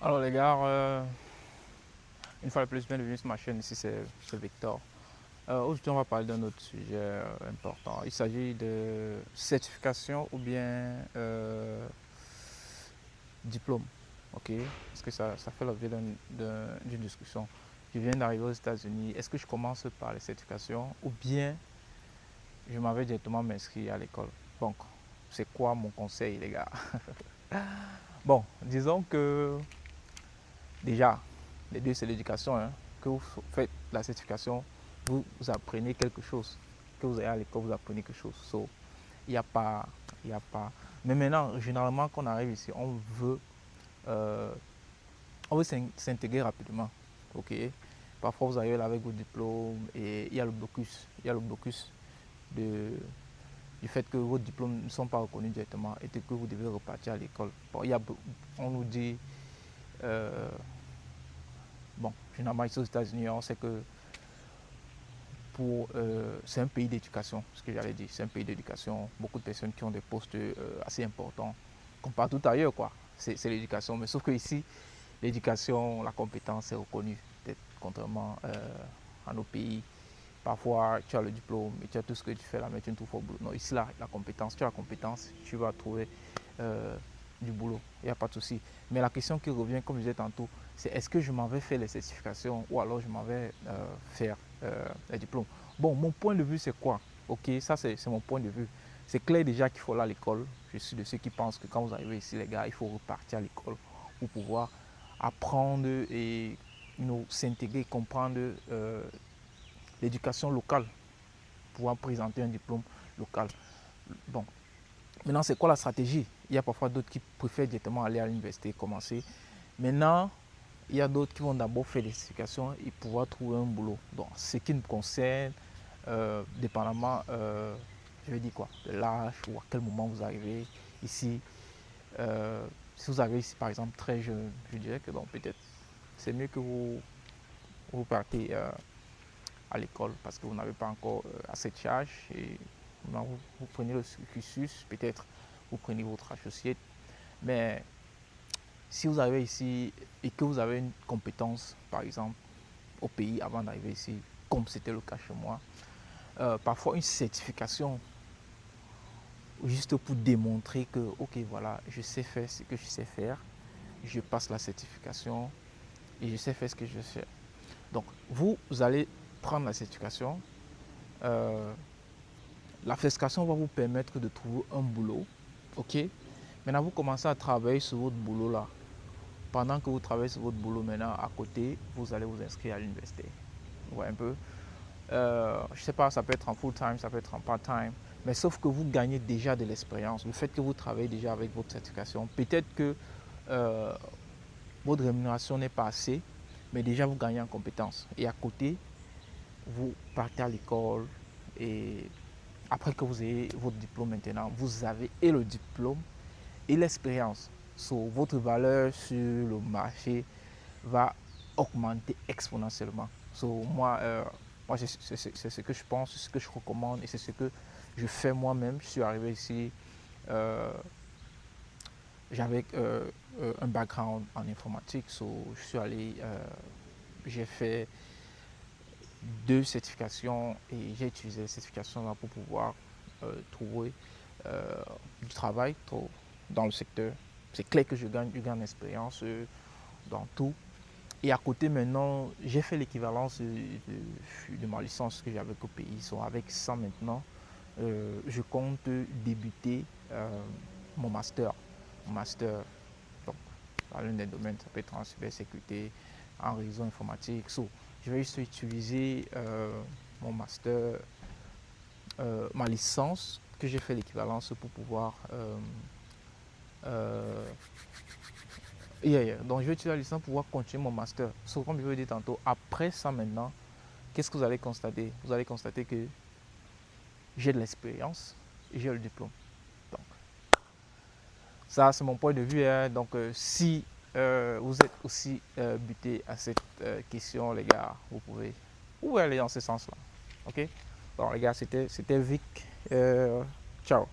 Alors les gars, une fois de plus, bienvenue sur ma chaîne, ici c'est Victor. Aujourd'hui on va parler d'un autre sujet important. Il s'agit de certification ou bien diplôme. Ok, parce que ça fait l'objet d'une discussion. Je viens d'arriver aux États-Unis. Est-ce que je commence par les certifications ou bien je m'en vais directement m'inscrire à l'école? Donc, c'est quoi mon conseil les gars? Bon, disons que déjà, les deux, c'est l'éducation. Hein. Que vous faites la certification, vous apprenez quelque chose. Que vous allez à l'école, vous apprenez quelque chose. So, il n'y a pas, il n'y a pas. Mais maintenant, généralement, quand on arrive ici, euh, on veut s'intégrer rapidement. Ok. Parfois, vous arrivez là avec vos diplômes et il y a le blocus. Il y a le blocus de, du fait que vos diplômes ne sont pas reconnus directement et que vous devez repartir à l'école. Bon, on nous dit bon, généralement ici aux États-Unis, on sait que c'est un pays d'éducation, ce que j'allais dire, c'est un pays d'éducation. Beaucoup de personnes qui ont des postes assez importants, comme partout ailleurs, quoi. C'est l'éducation, mais sauf que ici, l'éducation, la compétence est reconnue, contrairement à nos pays. Parfois, tu as le diplôme et tu as tout ce que tu fais là, mais tu ne trouves pas au boulot. Non, ici, là, la compétence, tu as la compétence, tu vas trouver euh, du boulot, il n'y a pas de souci. Mais la question qui revient, comme je disais tantôt, c'est est-ce que je m'en vais faire les certifications ou alors je m'en vais faire les diplômes. Bon, mon point de vue, c'est quoi? Ok, ça c'est mon point de vue. C'est clair déjà qu'il faut aller à l'école. Je suis de ceux qui pensent que quand vous arrivez ici, les gars, il faut repartir à l'école pour pouvoir apprendre et s'intégrer, comprendre l'éducation locale, pouvoir présenter un diplôme local. Bon, maintenant, c'est quoi la stratégie? Il y a parfois d'autres qui préfèrent directement aller à l'université et commencer. Maintenant, il y a d'autres qui vont d'abord faire des certifications et pouvoir trouver un boulot. Donc, ce qui me concerne, dépendamment, je vais dire quoi, de l'âge ou à quel moment vous arrivez ici. Si vous arrivez ici, par exemple, très jeune, je dirais que donc peut-être c'est mieux que vous partez à l'école parce que vous n'avez pas encore assez de charge et vous prenez le cursus, peut-être vous prenez votre associé. Mais si vous arrivez ici et que vous avez une compétence, par exemple, au pays avant d'arriver ici, comme c'était le cas chez moi, parfois une certification juste pour démontrer que, ok, voilà, je sais faire ce que je sais faire, je passe la certification et je sais faire ce que je sais faire. Donc, vous allez prendre la certification. Euh, la certification va vous permettre de trouver un boulot, ok. Maintenant, vous commencez à travailler sur votre boulot là. Pendant que vous travaillez sur votre boulot maintenant, à côté, vous allez vous inscrire à l'université. Vous voyez un peu. Je ne sais pas, ça peut être en full-time, ça peut être en part-time, mais sauf que vous gagnez déjà de l'expérience. Le fait que vous travaillez déjà avec votre certification, peut-être que euh, votre rémunération n'est pas assez, mais déjà vous gagnez en compétences. Et à côté, vous partez à l'école et après que vous ayez votre diplôme maintenant, vous avez et le diplôme et l'expérience. So, votre valeur sur le marché va augmenter exponentiellement. So, moi c'est ce que je pense, c'est ce que je recommande et c'est ce que je fais moi-même. Je suis arrivé ici, euh, j'avais un background en informatique, so, je suis allé, j'ai fait 2 certifications et j'ai utilisé les certifications là pour pouvoir trouver euh, du travail dans le secteur. C'est clair que je gagne l'expérience dans tout. Et à côté maintenant, j'ai fait l'équivalence de ma licence que j'avais au pays. So, avec ça maintenant, je compte débuter mon master. Mon master donc, dans l'un des domaines, ça peut être en cybersécurité, en réseau informatique. So, je vais juste utiliser mon master, ma licence, que j'ai fait l'équivalence pour pouvoir euh, donc je vais utiliser la licence pour pouvoir continuer mon master. So, comme je vous l'ai dit tantôt, après ça maintenant, qu'est-ce que vous allez constater? Vous allez constater que j'ai de l'expérience et j'ai le diplôme. Donc, ça, c'est mon point de vue. Hein. Donc, si vous êtes aussi buté à cette question, les gars, vous pouvez aller dans ce sens-là. OK? Bon, les gars, c'était Vic. Ciao.